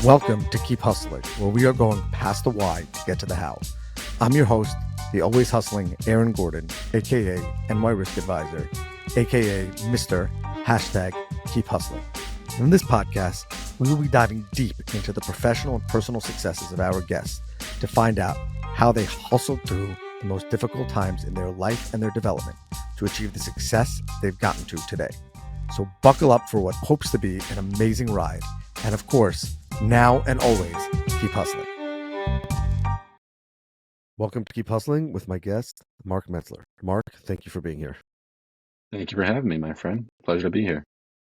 Welcome to Keep Hustling, where we are going past the why to get to the how. I'm your host, the always hustling Aaron Gordon, aka NY Risk Advisor, aka Mr. Keep Hustling. In this podcast, we will be diving deep into the professional and personal successes of our guests to find out how they hustled through the most difficult times in their life and their development to achieve the success they've gotten to today. So buckle up for what hopes to be an amazing ride. And of course, now and always, keep hustling. Welcome to Keep Hustling with my guest, Mark Metzler. Mark, thank you for being here. Thank you for having me, my friend. Pleasure to be here.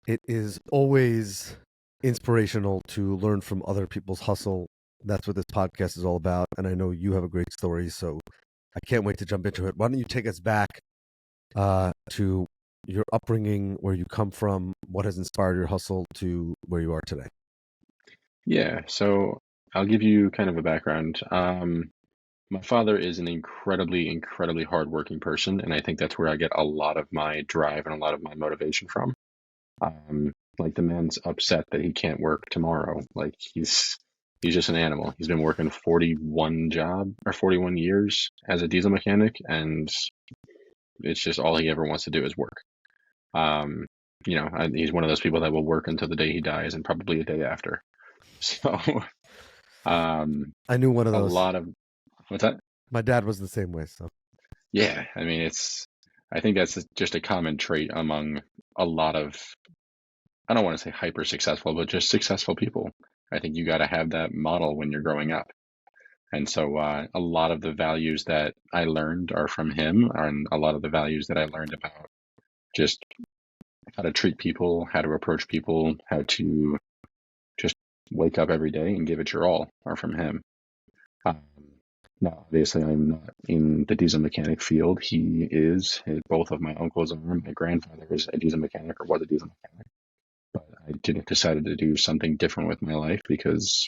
It is always inspirational to learn from other people's hustle. That's what this podcast is all about. And I know you have a great story, so I can't wait to jump into it. Why don't you take us back to your upbringing, where you come from, what has inspired your hustle to where you are today? Yeah, so I'll give you kind of a background. My father is an incredibly hardworking person, and I think that's where I get a lot of my drive and a lot of my motivation from. Like the man's upset that he can't work tomorrow. Like he's just an animal. He's been working 41 years as a diesel mechanic, and it's just all he ever wants to do is work. He's one of those people that will work until the day he dies and probably a day after. So, I knew one of those. What's that? My dad was the same way. So, yeah, I mean, I think that's just a common trait among a lot of, I don't want to say hyper successful, but just successful people. I think you got to have that model when you're growing up. And so, a lot of the values that I learned are from him, and a lot of the values that I learned about just how to treat people, how to approach people, how to just wake up every day and give it your all are from him. Now, obviously, I'm not in the diesel mechanic field. He is. Both of my uncles are. My grandfather is a diesel mechanic or was a diesel mechanic. But I decided to do something different with my life because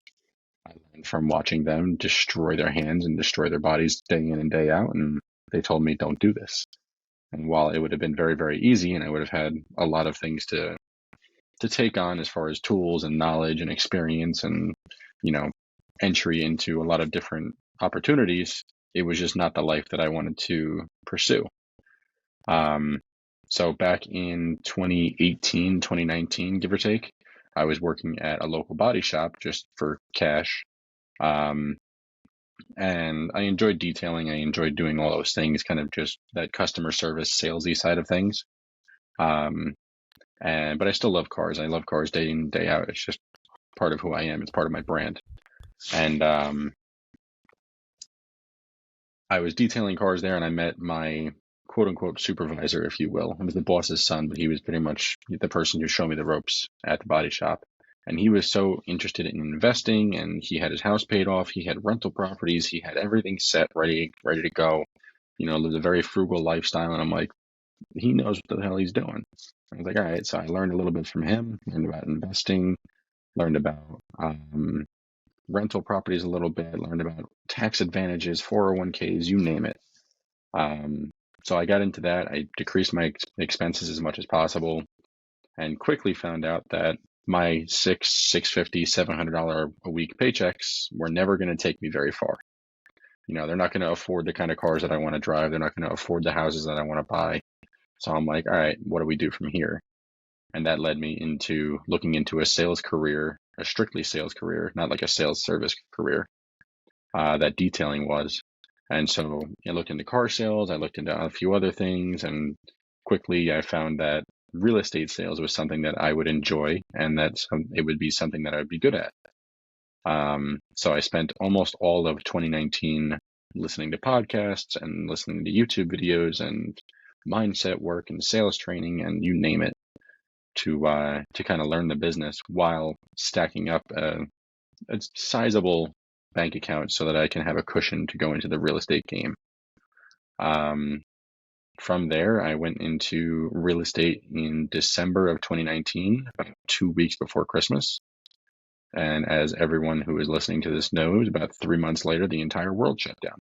I learned from watching them destroy their hands and destroy their bodies day in and day out. And they told me, don't do this. And while it would have been very easy and I would have had a lot of things to take on as far as tools and knowledge and experience and, entry into a lot of different opportunities, it was just not the life that I wanted to pursue. So back in 2018, 2019, give or take, I was working at a local body shop just for cash. And I enjoyed detailing. I enjoyed doing all those things, kind of just that customer service, salesy side of things. But I still love cars. I love cars day in, day out. It's just part of who I am. It's part of my brand. And I was detailing cars there, and I met my quote unquote supervisor, if you will. I was the boss's son, but he was pretty much the person who showed me the ropes at the body shop. And he was so interested in investing, and he had his house paid off. He had rental properties. He had everything set, ready to go. Lived a very frugal lifestyle. And I'm like, he knows what the hell he's doing. I was like, all right. So I learned a little bit from him, learned about investing, learned about rental properties a little bit, learned about tax advantages, 401ks, you name it. So I got into that. I decreased my expenses as much as possible and quickly found out that my $650, $700 a week paychecks were never going to take me very far. They're not going to afford the kind of cars that I want to drive. They're not going to afford the houses that I want to buy. So I'm like, all right, what do we do from here? And that led me into looking into a sales career, a strictly sales career, not like a sales service career, that detailing was. And so I looked into car sales, I looked into a few other things, and quickly I found that real estate sales was something that I would enjoy and that it would be something that I would be good at. So I spent almost all of 2019 listening to podcasts and listening to YouTube videos and mindset work and sales training and you name it to kind of learn the business while stacking up a sizable bank account so that I can have a cushion to go into the real estate game. From there, I went into real estate in December of 2019, about 2 weeks before Christmas. And as everyone who is listening to this knows, about 3 months later, the entire world shut down.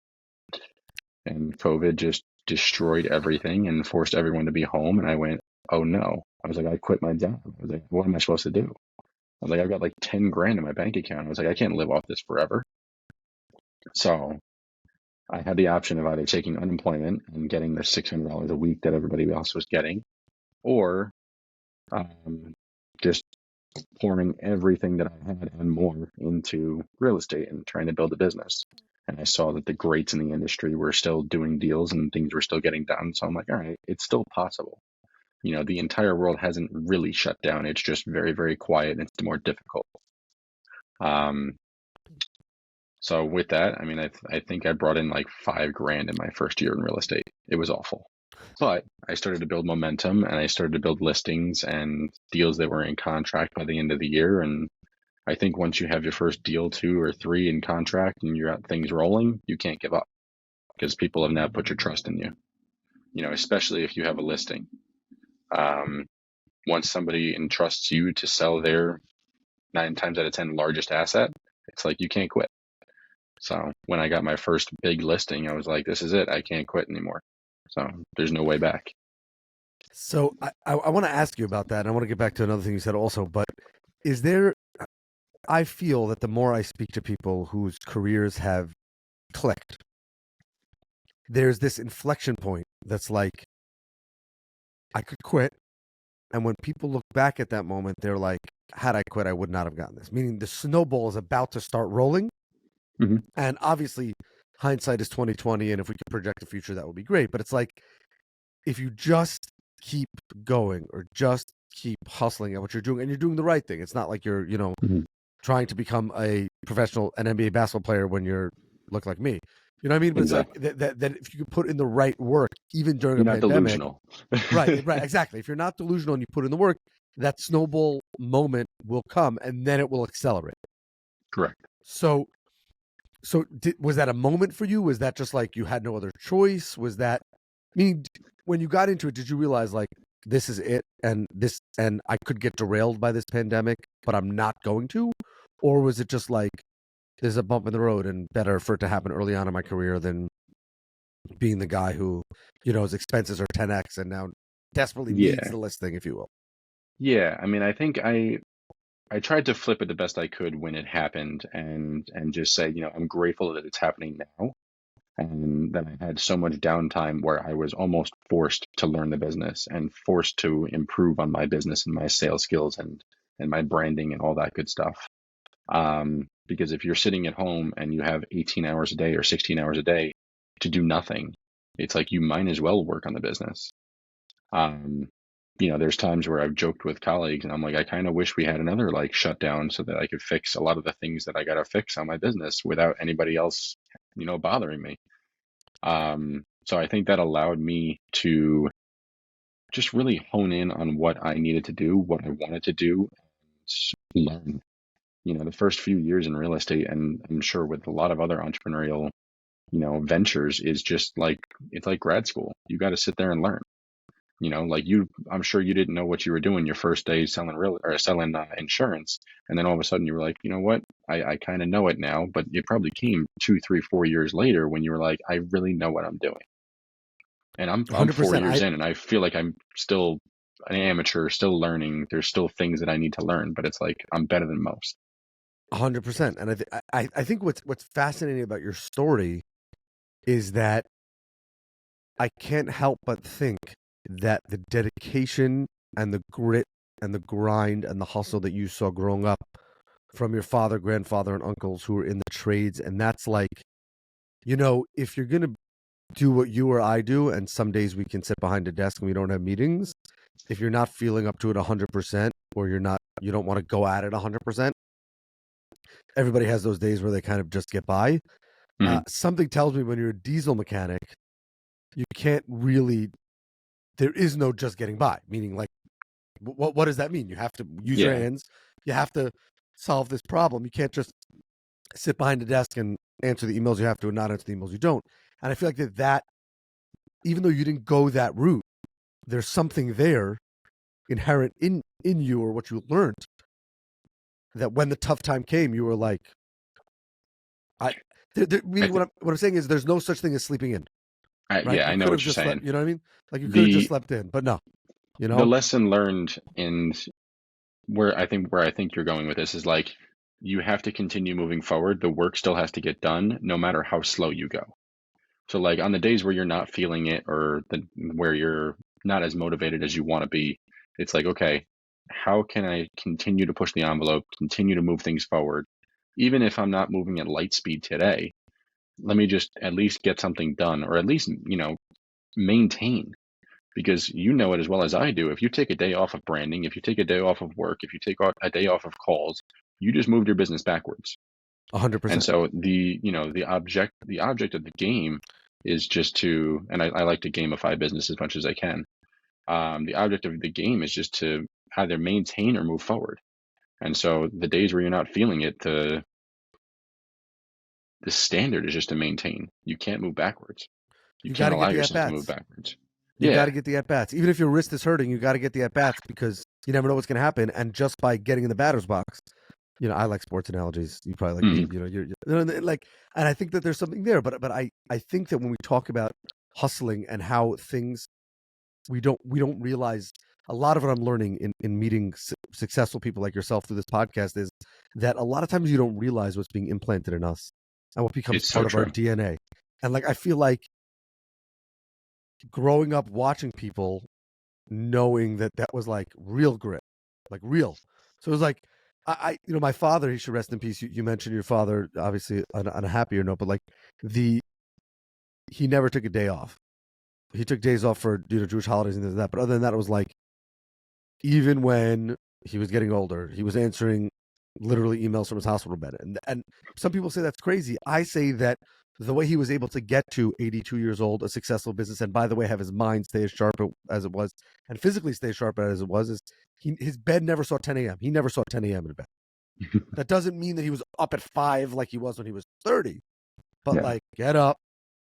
And COVID just destroyed everything and forced everyone to be home. And I went, oh no. I was like, I quit my job. I was like, what am I supposed to do? I was like, I've got like 10 grand in my bank account. I was like, I can't live off this forever. So I had the option of either taking unemployment and getting the $600 a week that everybody else was getting, or just pouring everything that I had and more into real estate and trying to build a business. And I saw that the greats in the industry were still doing deals and things were still getting done. So I'm like, all right, it's still possible. The entire world hasn't really shut down. It's just very, very quiet and it's more difficult. Um, so with that, I mean, I think I brought in like 5 grand in my first year in real estate. It was awful. But I started to build momentum and I started to build listings and deals that were in contract by the end of the year. And I think once you have your first deal, 2 or 3 in contract and you got things rolling, you can't give up because people have now put your trust in you, especially if you have a listing. Um, Once somebody entrusts you to sell their 9 times out of 10 largest asset, it's like you can't quit. So when I got my first big listing, I was like, this is it. I can't quit anymore. So there's no way back. So I want to ask you about that, and I want to get back to another thing you said also, but is there, I feel that the more I speak to people whose careers have clicked, there's this inflection point that's like, I could quit. And when people look back at that moment, they're like, had I quit, I would not have gotten this. Meaning the snowball is about to start rolling. Mm-hmm. And obviously, hindsight is 2020. And if we could project the future, that would be great. But it's like, if you just keep going or just keep hustling at what you're doing, and you're doing the right thing. It's not like you're, Mm-hmm. trying to become a professional, an NBA basketball player when you're look like me. You know what I mean? But Exactly. it's like that if you could put in the right work, even during You're a not pandemic, delusional. right, exactly. If you're not delusional and you put in the work, that snowball moment will come and then it will accelerate. Correct. So was that a moment for you? Was that just like you had no other choice? Was that, meaning when you got into it, did you realize like this is it and I could get derailed by this pandemic, but I'm not going to? Or was it just like there's a bump in the road and better for it to happen early on in my career than being the guy who, his expenses are 10x and now desperately needs Yeah. the listing, if you will? Yeah. I mean, I think I tried to flip it the best I could when it happened and just say, I'm grateful that it's happening now. And that I had so much downtime where I was almost forced to learn the business and forced to improve on my business and my sales skills and my branding and all that good stuff. Because if you're sitting at home and you have 18 hours a day or 16 hours a day to do nothing, it's like you might as well work on the business. There's times where I've joked with colleagues and I'm like, I kind of wish we had another like shutdown so that I could fix a lot of the things that I got to fix on my business without anybody else, bothering me. So I think that allowed me to just really hone in on what I needed to do, what I wanted to do, and learn. The first few years in real estate, and I'm sure with a lot of other entrepreneurial, ventures, is just like it's like grad school. You got to sit there and learn. I'm sure you didn't know what you were doing your first day selling insurance, and then all of a sudden you were like, you know what, I kind of know it now. But it probably came 2, 3, 4 years later when you were like, I really know what I'm doing. And I'm 4 100%. years in, and I feel like I'm still an amateur, still learning. There's still things that I need to learn, but it's like I'm better than most. 100%. And I think what's fascinating about your story is that I can't help but think that the dedication and the grit and the grind and the hustle that you saw growing up from your father, grandfather, and uncles who were in the trades, and that's like, if you're gonna do what you or I do, and some days we can sit behind a desk and we don't have meetings, if you're not feeling up to it 100%, or you don't want to go at it 100%, everybody has those days where they kind of just get by. Mm-hmm. Something tells me when you're a diesel mechanic, you can't really, there is no just getting by, meaning like, what does that mean? You have to use your hands. You have to solve this problem. You can't just sit behind a desk and answer the emails you have to and not answer the emails you don't. And I feel like that even though you didn't go that route, there's something there inherent in you or what you learned that when the tough time came, you were like, meaning what I'm saying is there's no such thing as sleeping in. Right? I You know could have what you're just saying. slept, you know what I mean? Like you could have just The slept in, but no, the lesson learned in where I think you're going with this is like you have to continue moving forward. The work still has to get done, no matter how slow you go. So like on the days where you're not feeling it or where you're not as motivated as you want to be, it's like, okay, how can I continue to push the envelope, continue to move things forward? Even if I'm not moving at light speed today, let me just at least get something done or at least, maintain. Because you know it as well as I do. If you take a day off of branding, if you take a day off of work, if you take a day off of calls, you just moved your business backwards. And 100%. so the object of the game is just to, and I like to gamify business as much as I can. The object of the game is just to either maintain or move forward. And so the days where you're not feeling it, the standard is just to maintain. You can't move backwards. You You got can't to get allow the at yourself to move bats. backwards. You got Yeah. to get the at bats. Even if your wrist is hurting, you got to get the at bats because you never know what's going to happen. And just by getting in the batter's box, I like sports analogies. You probably like me. Mhm. Like, and I think that there's something there. But I think that when we talk about hustling and how things we don't realize a lot of what I'm learning in meeting successful people like yourself through this podcast is that a lot of times you don't realize what's being implanted in us and what becomes It's so part of our true. DNA. And like I feel like growing up watching people knowing that that was like real grit, like real. So it was like, my father, he should rest in peace. You mentioned your father, obviously on a happier note, but like the, he never took a day off. He took days off for, Jewish holidays and this and that. But other than that, it was like, even when he was getting older, he was answering literally emails from his hospital bed. And some people say that's crazy. I say that the way he was able to get to 82 years old, a successful business, and by the way, have his mind stay as sharp as it was, and physically stay sharp as it was, is his bed never saw 10 a.m. He never saw 10 a.m. in bed. That doesn't mean that he was up at 5 like he was when he was 30, but Yeah. like, get up,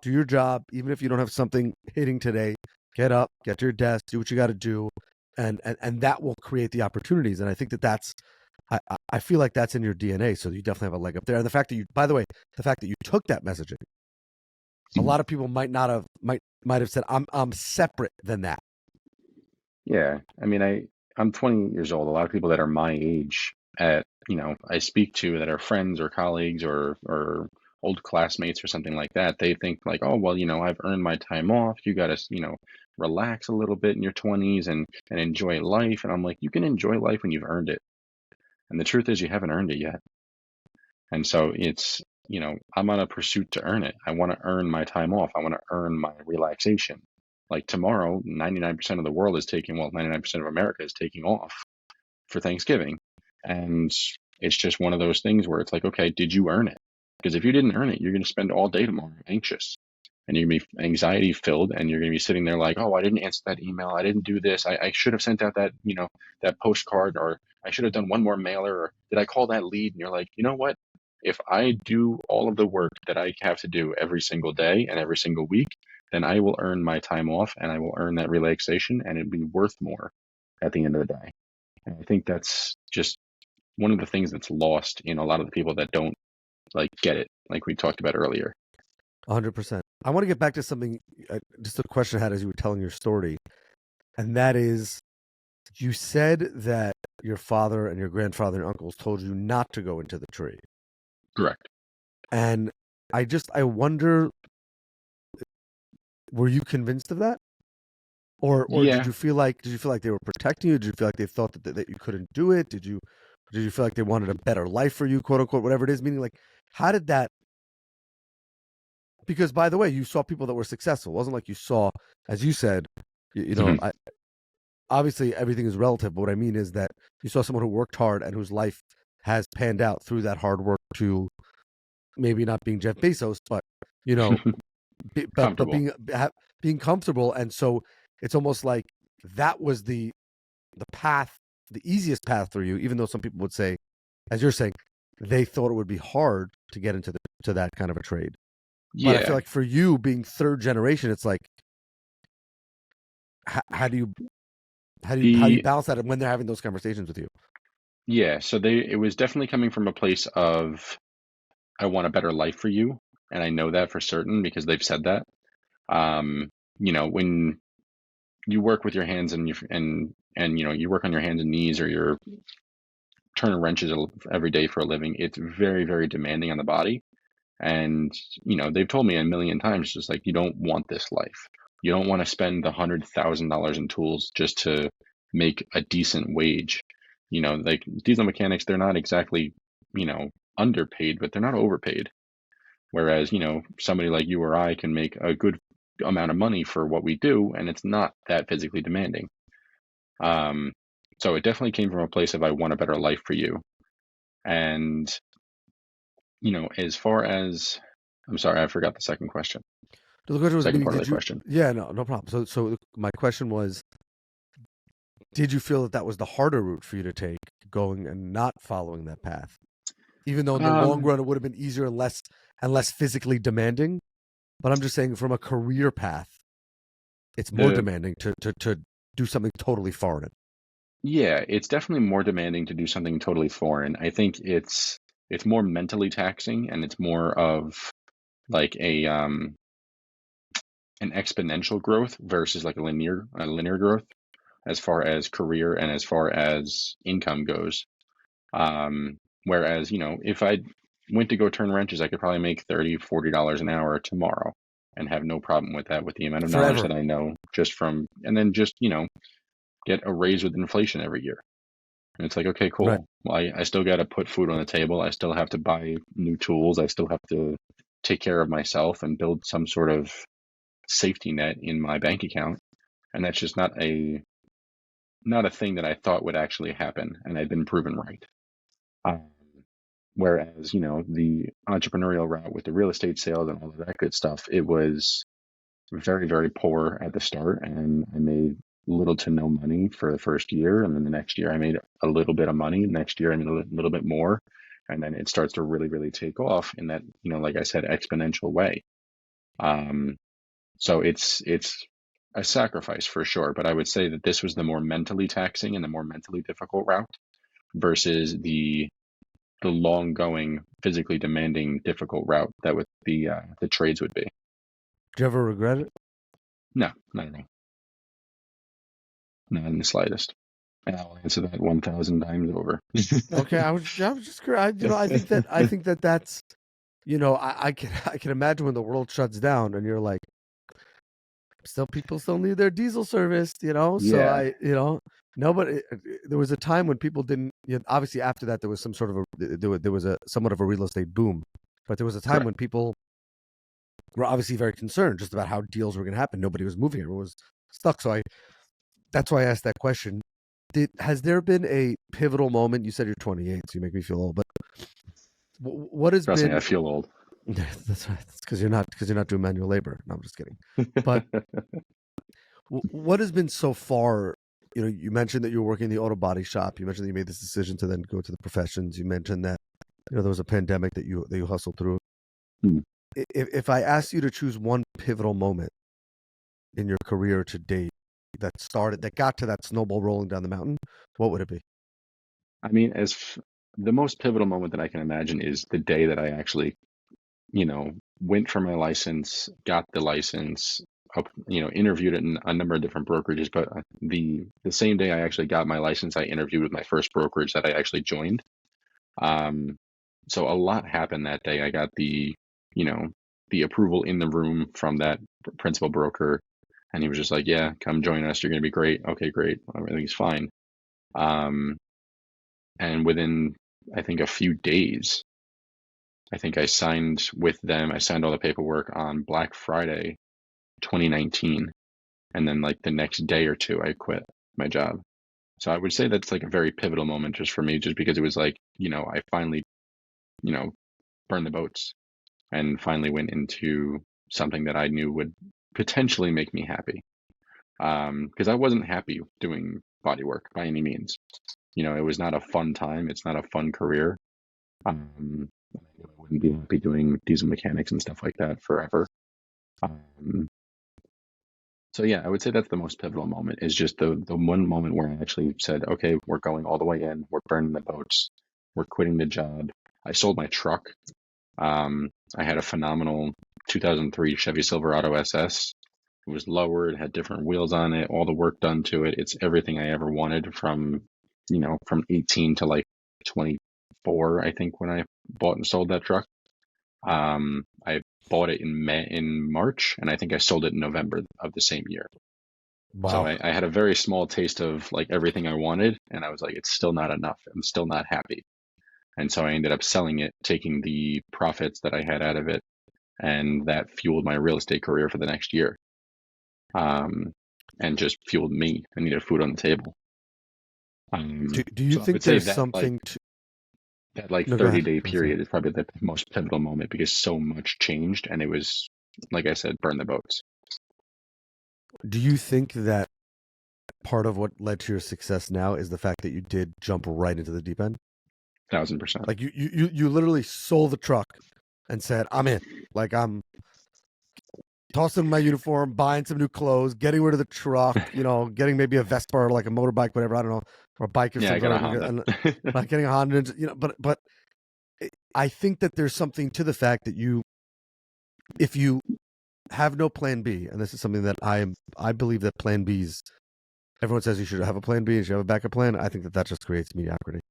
do your job, even if you don't have something hitting today. Get up, get to your desk, do what you got to do, and that will create the opportunities. And I think that that's I feel like that's in your DNA. So you definitely have a leg up there. And the fact that by the way, the fact that you took that messaging, a lot of people might have said, I'm separate than that. Yeah, I mean, I'm 20 years old. A lot of people that are my age I speak to that are friends or colleagues or old classmates or something like that, they think like, oh, well, I've earned my time off. You got to, relax a little bit in your 20s and enjoy life. And I'm like, you can enjoy life when you've earned it. And the truth is you haven't earned it yet. And so I'm on a pursuit to earn it. I want to earn my time off. I want to earn my relaxation. Like tomorrow, 99% of the world is taking, well, 99% of America is taking off for Thanksgiving. And it's just one of those things where it's like, okay, did you earn it? Because if you didn't earn it, you're going to spend all day tomorrow anxious and you're going to be anxiety filled and you're going to be sitting there like, oh, I didn't answer that email. I didn't do this. I should have sent out that postcard, or I should have done one more mailer, or did I call that lead? And you're like, you know what? If I do all of the work that I have to do every single day and every single week, then I will earn my time off and I will earn that relaxation and it'll be worth more at the end of the day. And I think that's just one of the things that's lost in a lot of the people that don't like get it, like we talked about earlier. 100%. I want to get back to something, just a question I had as you were telling your story. And that is, you said that your father and your grandfather and uncles told you not to go into the tree. Correct. And I wonder, were you convinced of that? Or Yeah. did you feel like they were protecting you? Did you feel like they thought that you couldn't do it? Did you feel like they wanted a better life for you, quote unquote, whatever it is? Meaning, like, how did that? Because by the way, you saw people that were successful. It wasn't like you saw, as you said, Mhm. obviously everything is relative. But what I mean is that you saw someone who worked hard and whose life has panned out through that hard work to maybe not being Jeff Bezos, but you know, but Comfortable. being comfortable. And so it's almost like that was the path, the easiest path for you, even though some people would say, as you're saying, they thought it would be hard to get into to that kind of a trade. But I feel Yeah. like for you being third generation, it's like, how do you The balance that when they're having those conversations with you? yeah, so it was definitely coming from a place of I want a better life for you, and I know that for certain because they've said that. When you work with your hands and you work on your hands and knees or turning wrenches every day for a living. It's very, very demanding on the body. And, they've told me a million times, just like, you don't want this life. You don't want to spend the $100,000 in tools just to make a decent wage. Like diesel mechanics, they're not exactly, underpaid, but they're not overpaid. Whereas, somebody like you or I can make a good amount of money for what we do, and it's not that physically demanding. So it definitely came from a place of, I want a better life for you. And, as far as, I'm sorry, I forgot the second question. The question was, Second meaning, part of did the you? question. Yeah, no problem. So my question was, did you feel that that was the harder route for you to take, going and not following that path, even though in the long Um, run it would have been easier and less physically demanding? But I'm just saying, from a career path, it's more the demanding to do something totally foreign. Yeah, it's definitely more demanding to do something totally foreign. I think it's more mentally taxing, and it's more of like an exponential growth versus like a linear growth as far as career and as far as income goes. Whereas, if I went to go turn wrenches, I could probably make $30, $40 an hour tomorrow and have no problem with that, with the amount of knowledge Forever. that I know just from, and then just, get a raise with inflation every year. And it's like, okay, Right. cool. Well, I still got to put food on the table. I still have to buy new tools. I still have to take care of myself and build some sort of safety net in my bank account. And that's just not a thing that I thought would actually happen. And I've been proven right. Um, Whereas, the entrepreneurial route with the real estate sales and all of that good stuff, it was very, very poor at the start, and I made little to no money for the first year. And then the next year I made a little bit of money. Next year I made a little bit more. And then it starts to really, really take off in that, like I said, exponential way. Um, so it's a sacrifice for sure. But I would say that this was the more mentally taxing and the more mentally difficult route versus the long going, physically demanding, difficult route that with the trades would be. Do you ever regret it? No, not at all. Not in the slightest. And I'll answer that 1,000 times over. Okay, I was just curious. I think that that's, I can imagine when the world shuts down and you're like, people still need their diesel service, So Yeah, no, but there was a time when people didn't. Obviously, after that, there was some sort of there was a somewhat of a real estate boom, but there was a time correct. when people were obviously very concerned just about how deals were going to happen. Nobody was moving; everyone was stuck. So that's why I asked that question. Has there been a pivotal moment? You said you're 28, so you make me feel old. But what has Trust me, I been? feel old. That's right. It's because you're not doing manual labor. No, I'm just kidding. But what has been so far? You mentioned that you were working in the auto body shop. You mentioned that you made this decision to then go to the professions. You mentioned that there was a pandemic that you hustled through. Hmm. If I asked you to choose one pivotal moment in your career to date that got to that snowball rolling down the mountain, what would it be? I mean, the most pivotal moment that I can imagine is the day that I actually, went for my license, got the license, interviewed at a number of different brokerages. But the same day I actually got my license, I interviewed with my first brokerage that I actually joined. Um, so a lot happened that day. I got you know, the approval in the room from that principal broker, and he was just like, "Yeah, come join us. You're going to be great." Okay, great. Everything's fine. Um, and within, I think, a few days, I think I signed with them. I signed all the paperwork on Black Friday, 2019, and then like the next day or two, I quit my job. So I would say that's like a very pivotal moment just for me, just because it was like, I finally, you know, burned the boats and finally went into something that I knew would potentially make me happy. Because I wasn't happy doing body work by any means. It was not a fun time. It's not a fun career. I wouldn't be happy doing diesel mechanics and stuff like that forever. Um, so yeah, I would say that's the most pivotal moment, is just the one moment where I actually said, okay, we're going all the way in. We're burning the boats. We're quitting the job. I sold my truck. I had a phenomenal 2003 Chevy Silverado SS. It was lowered, had different wheels on it, all the work done to it. It's everything I ever wanted from 18 to like 24, I think, when I bought and sold that truck. I bought it in March, and I think I sold it in November of the same year. So Wow. I had a very small taste of like everything I wanted, and I was like, it's still not enough. I'm still not happy. And so I ended up selling it, taking the profits that I had out of it, and that fueled my real estate career for the next year. And just fueled me. I needed food on the table. Do you So I think would say there's that something to? that like No, go ahead. 30-day I'm sorry. period is probably the most pivotal moment because so much changed, and it was, like I said, burn the boats. Do you think that part of what led to your success now is the fact that you did jump right into the deep end? 1000%. Like you literally sold the truck and said, "I'm in." Like I'm tossing my uniform, buying some new clothes, getting rid of the truck, getting maybe a Vespa or like a motorbike, whatever, I don't know, or a bike or Yeah, I something, got a like, Honda. and not getting a Honda, but I think that there's something to the fact that if you have no plan B, and this is something that I believe that plan Bs, everyone says you should have a plan B, you should have a backup plan. I think that just creates mediocrity.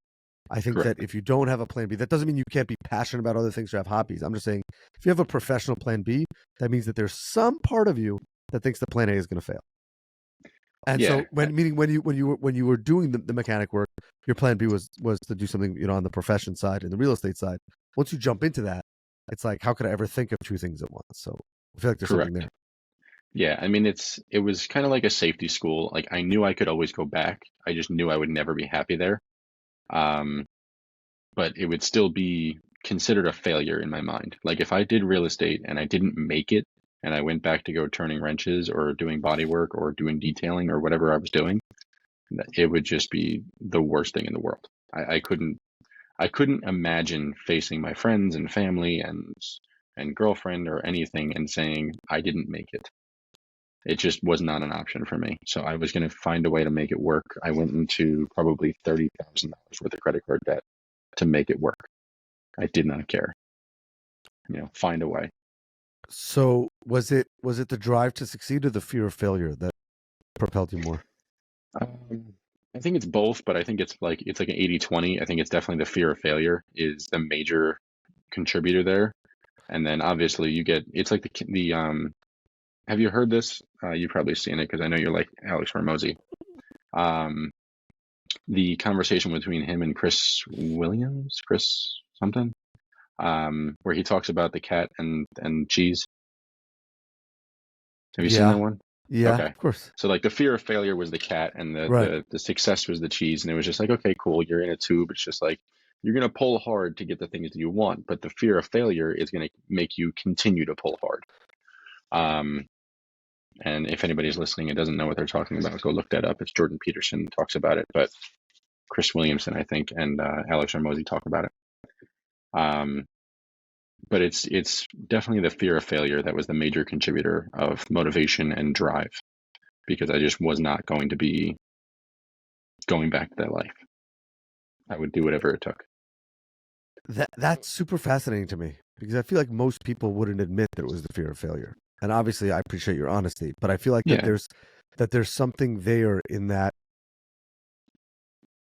I think that Correct. if you don't have a plan B, that doesn't mean you can't be passionate about other things or have hobbies. I'm just saying, if you have a professional plan B, that means that there's some part of you that thinks the plan A is going to fail. And Yeah, so, when you were doing the mechanic work, your plan B was to do something on the profession side and the real estate side. Once you jump into that, it's like, how could I ever think of two things at once? So I feel like there's something correct. there. Yeah, I mean it was kind of like a safety school. Like I knew I could always go back. I just knew I would never be happy there. Um, but it would still be considered a failure in my mind. Like if I did real estate and I didn't make it and I went back to go turning wrenches or doing body work or doing detailing or whatever I was doing, it would just be the worst thing in the world. I couldn't imagine facing my friends and family and girlfriend or anything and saying I didn't make it. It just was not an option for me. So I was going to find a way to make it work. I went into probably $30,000 worth of credit card debt to make it work. I did not care. Find a way. So was it the drive to succeed or the fear of failure that propelled you more? Um, I think it's both, but I think it's like an 80-20. I think it's definitely the fear of failure is the major contributor there. And then obviously it's like the have you heard this? You've probably seen it because I know you're like Alex Hormozy. Um, the conversation between him and Chris something, where he talks about the cat and cheese. Have you seen Yeah, that one? yeah, Okay. of course. So like the fear of failure was the cat and Right. the success was the cheese. And it was just like, okay, cool. You're in a tube. It's just like, you're going to pull hard to get the things that you want, but the fear of failure is going to make you continue to pull hard. And if anybody's listening and doesn't know what they're talking about, go look that up. It's Jordan Peterson talks about it, but Chris Williamson, I think, and Alex Hormozy talk about it. But it's definitely the fear of failure that was the major contributor of motivation and drive, because I just was not going to be going back to that life. I would do whatever it took. That's super fascinating to me because I feel like most people wouldn't admit that it was the fear of failure. And obviously, I appreciate your honesty, but I feel like Yeah, that there's something there in that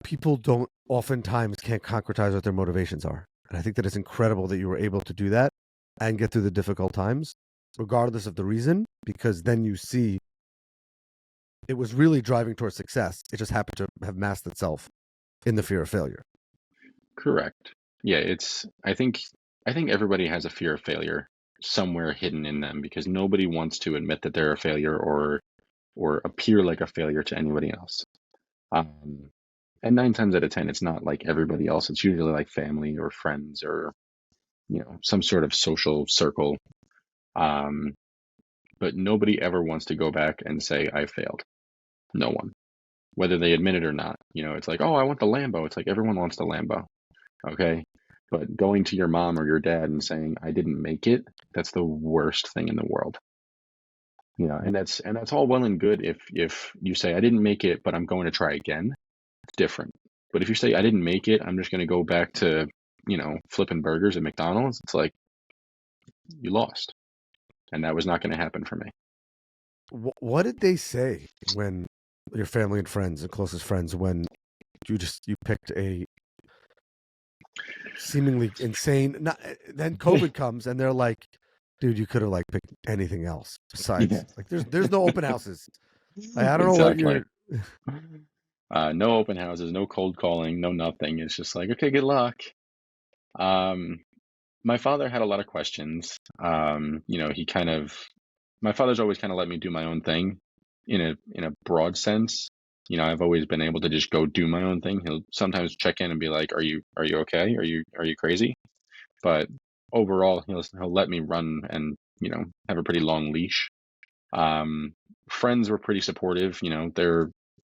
people don't oftentimes can't concretize what their motivations are. And I think that it's incredible that you were able to do that and get through the difficult times, regardless of the reason, because then you see it was really driving towards success. It just happened to have masked itself in the fear of failure. correct. Yeah, I think everybody has a fear of failure somewhere hidden in them because nobody wants to admit that they're a failure or appear like a failure to anybody else. Um, and 9 times out of 10, it's not like everybody else. It's usually like family or friends or some sort of social circle. Um, but nobody ever wants to go back and say I failed. No one, whether they admit it or not. It's like, oh, I want the Lambo. It's like everyone wants the Lambo. Okay. But going to your mom or your dad and saying I didn't make it, that's the worst thing in the world. And that's all well and good if you say I didn't make it, but I'm going to try again. It's different. But if you say I didn't make it, I'm just going to go back to, flipping burgers at McDonald's, it's like you lost. And that was not going to happen for me. What did they say when your family and friends and closest friends when you picked a seemingly insane. Then COVID comes and they're like, dude, you could have like picked anything else Yeah, besides like there's no open houses. I don't know what exactly. you're. No open houses, no cold calling, no nothing. It's just like, okay, good luck. Um, my father had a lot of questions. He kind of, my father's always kind of let me do my own thing in a broad sense. I've always been able to just go do my own thing. He'll sometimes check in and be like, "Are you okay? Are you crazy?" But overall, he'll let me run and have a pretty long leash. Um, Friends were pretty supportive.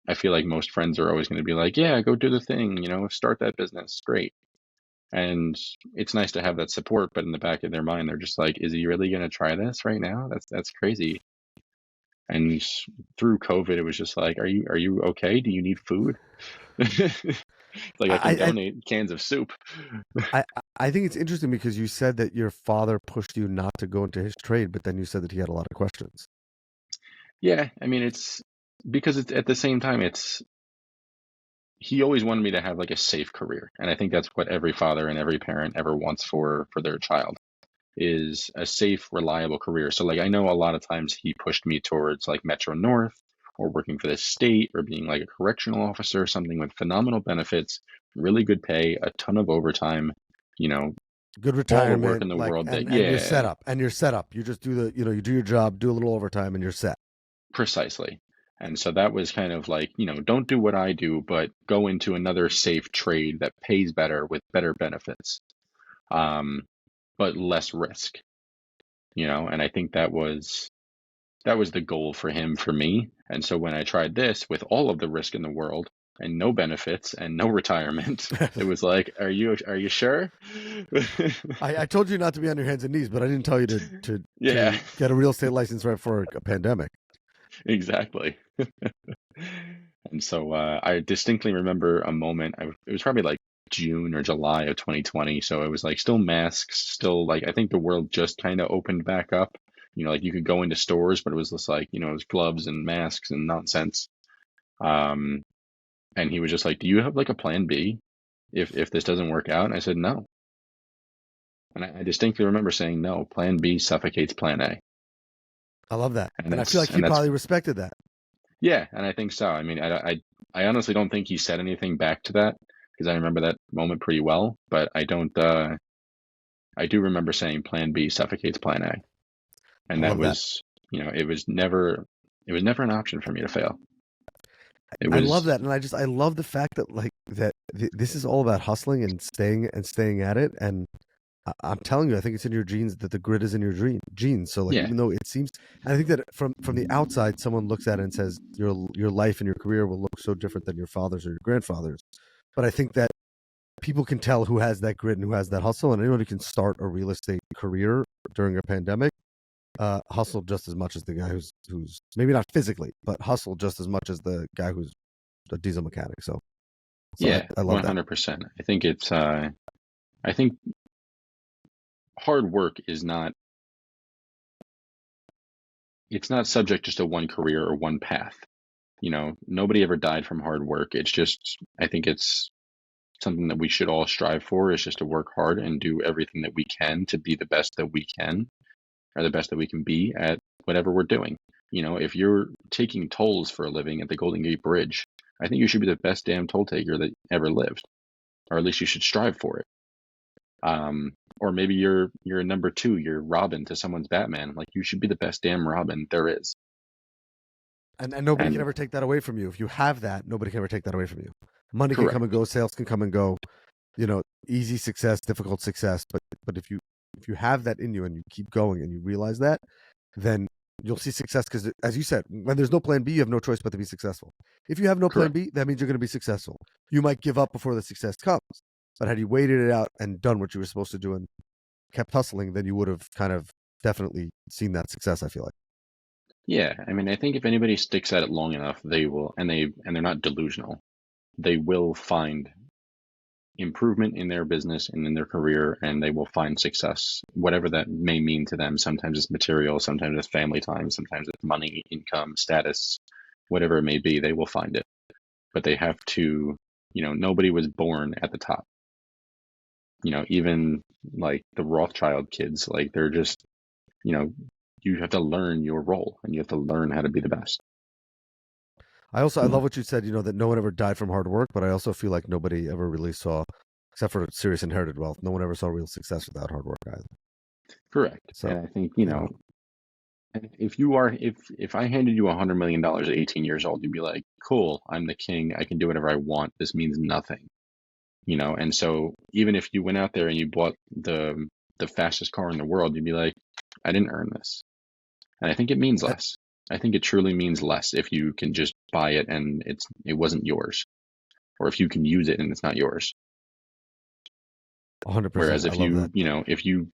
I feel like most friends are always going to be like, "Yeah, go do the thing. Start that business. Great." And it's nice to have that support, but in the back of their mind, they're just like, "Is he really going to try this right now? That's crazy." And through COVID, it was just like, "Are you okay? Do you need food?" Like I can I, donate cans of soup. I I think it's interesting because you said that your father pushed you not to go into his trade, but then you said that he had a lot of questions. Yeah, I mean it's because it's at the same time it's he always wanted me to have like a safe career, and I think that's what every father and every parent ever wants for their child is a safe, reliable career. So like I know a lot of times he pushed me towards like Metro North or working for the state or being like a correctional officer, something with phenomenal benefits, really good pay, a ton of overtime, you know, Good all the work in retirement, the like, world that and you're set yeah, up, and you're set up. You just do you do your job, do a little overtime, and you're set. precisely. And so that was kind of like, don't do what I do, but go into another safe trade that pays better with better benefits, um, but less risk, and I think that was the goal for him for me. And so when I tried this with all of the risk in the world and no benefits and no retirement, it was like, are you sure? I told you not to be on your hands and knees, but I didn't tell you Yeah, to get a real estate license right for a pandemic. exactly. And so I distinctly remember a moment. It was probably like June or July of 2020. So it was like still masks, still like I think the world just kind of opened back up. Like you could go into stores, but it was just like it was gloves and masks and nonsense. Um, and he was just like, "Do you have like a plan B if this doesn't work out?" And I said no. And I distinctly remember saying no. Plan B suffocates Plan A, I love that, and and I feel that's like he and that's probably respected that. yeah, and I think so. I mean, I honestly don't think he said anything back to that because I remember that moment pretty well, but I don't. I do remember saying Plan B suffocates Plan A, I and that love that. was, it was never an option for me to fail. It I love was, that, and I love the fact that like this is all about hustling and staying at it. And I'm telling you, I think it's in your genes that the grit is in your genes. So like, yeah, even though it seems, and I think that from the outside, someone looks at it and says your life and your career will look so different than your father's or your grandfather's. But I think that people can tell who has that grit and who has that hustle, and anyone who can start a real estate career during a pandemic, hustle just as much as the guy who's maybe not physically, but hustle just as much as the guy who's a diesel mechanic. So yeah, I love that. 100%. I think I think hard work it's not subject just to one career or one path. Nobody ever died from hard work. It's just, I think it's something that we should all strive for is just to work hard and do everything that we can to be the best that we can or the best that we can be at whatever we're doing. If you're taking tolls for a living at the Golden Gate Bridge, I think you should be the best damn toll taker that ever lived, or at least you should strive for it. Or maybe you're a number two, you're Robin to someone's Batman. Like you should be the best damn Robin there is. And nobody can And ever take that away from you. If you have that, nobody can ever take that away from you. Money can come and correct, go, sales can come and go. Easy success, difficult success. But if you have that in you and you keep going and you realize that, then you'll see success because, as you said, when there's no plan B, you have no choice but to be successful. If you have no plan correct. B, that means you're going to be successful. You might give up before the success comes, but had you waited it out and done what you were supposed to do and kept hustling, then you would have kind of definitely seen that success. I feel like. Yeah, I mean, I think if anybody sticks at it long enough, they will, and they're not delusional. They will find improvement in their business and in their career, and they will find success, whatever that may mean to them. Sometimes it's material, sometimes it's family time, sometimes it's money, income, status, whatever it may be. They will find it, but they have to. Nobody was born at the top. even like the Rothschild kids, like they're just, you have to learn your role and you have to learn how to be the best. I love what you said, that no one ever died from hard work, but I also feel like nobody ever really saw, except for serious inherited wealth, no one ever saw real success without hard work either. Correct. So, and I think, if I handed you $100 million at 18 years old, you'd be like, cool, I'm the king. I can do whatever I want. This means nothing, And so even if you went out there and you bought the fastest car in the world, you'd be like, I didn't earn this. And I think it means less. I think it truly means less if you can just buy it and it wasn't yours, or if you can use it and it's not yours. 100%. Whereas if if you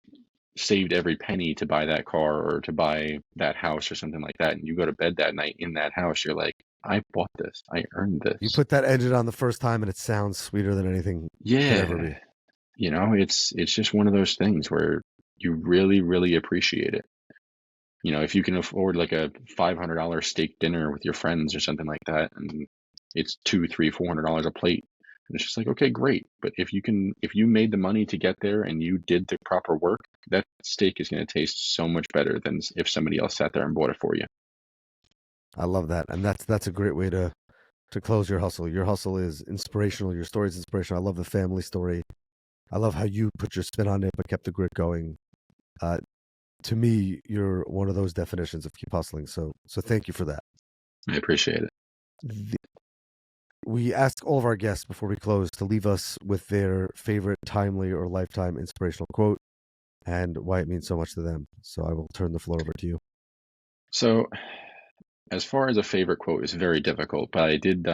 saved every penny to buy that car or to buy that house or something like that, and you go to bed that night in that house, you're like, I bought this. I earned this. You put that engine on the first time and it sounds sweeter than anything could ever be. It's just one of those things where you really, really appreciate it. If you can afford like a $500 steak dinner with your friends or something like that, and it's $200, $300, $400 a plate, and it's just like, okay, great. But if you made the money to get there and you did the proper work, that steak is going to taste so much better than if somebody else sat there and bought it for you. I love that, and that's a great way to close your hustle. Your hustle is inspirational. Your story is inspirational. I love the family story. I love how you put your spin on it, but kept the grit going. To me, you're one of those definitions of keep hustling. So thank you for that. I appreciate it. We ask all of our guests before we close to leave us with their favorite timely or lifetime inspirational quote and why it means so much to them. So I will turn the floor over to you. So as far as a favorite quote, it's very difficult, but I did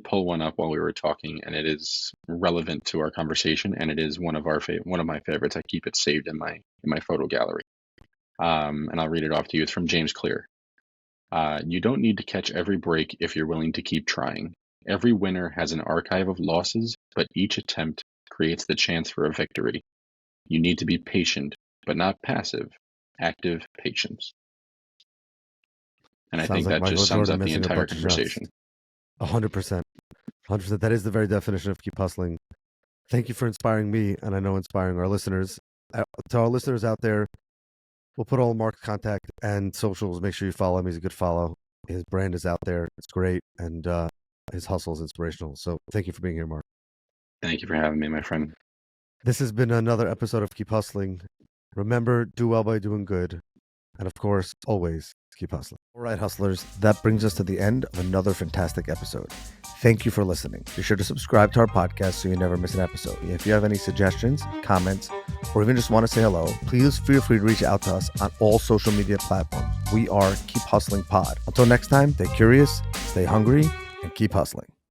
pull one up while we were talking, and it is relevant to our conversation, and it is one of my favorites. I keep it saved in my photo gallery. And I'll read it off to you. It's from James Clear. You don't need to catch every break if you're willing to keep trying. Every winner has an archive of losses, but each attempt creates the chance for a victory. You need to be patient, but not passive. Active patience. And I think that just sums up the entire conversation. 100%. 100%. That is the very definition of keep hustling. Thank you for inspiring me, and I know inspiring our listeners. To our listeners out there, we'll put all Mark's contact and socials. Make sure you follow him. He's a good follow. His brand is out there. It's great. And his hustle is inspirational. So thank you for being here, Mark. Thank you for having me, my friend. This has been another episode of Keep Hustling. Remember, do well by doing good. And of course, always keep hustling. All right, hustlers, that brings us to the end of another fantastic episode. Thank you for listening. Be sure to subscribe to our podcast so you never miss an episode. If you have any suggestions, comments, or even just want to say hello, please feel free to reach out to us on all social media platforms. We are Keep Hustling Pod. Until next time, stay curious, stay hungry, and keep hustling.